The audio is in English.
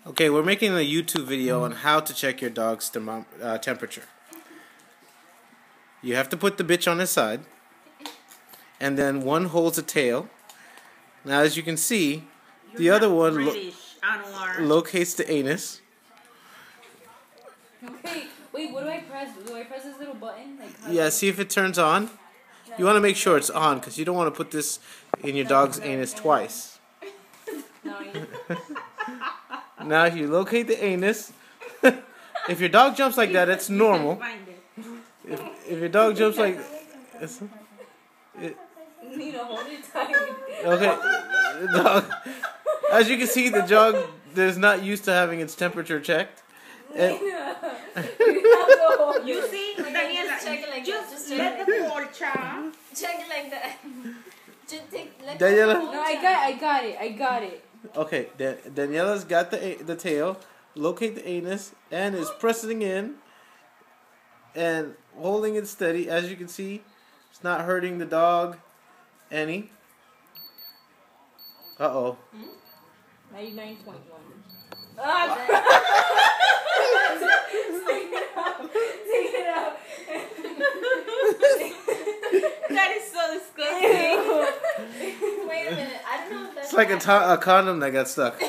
Okay, we're making a YouTube video on how to check your dog's temperature. You have to put the bitch on his side, and then one holds the tail. Now, as you can see, the other one locates the anus. Wait, what do I press? Do I press this little button? Yeah, see if it turns on. You want to make sure it's on because you don't want to put this in your dog's anus twice. Now, if you locate the anus, if your dog jumps like that, it's normal. If your dog jumps like... Okay, dog. As you can see, the dog is not used to having its temperature checked. And You see, Daniela, just let the ball child. Check it like that. Just take. Daniela? No, I got it. Okay, Daniela's got the tail, locate the anus, and is pressing in and holding it steady. As you can see, it's not hurting the dog any. Uh-oh. 99.1. Take it out. That is so disgusting. Wait a minute. I don't know if that's... It's like a condom that got stuck.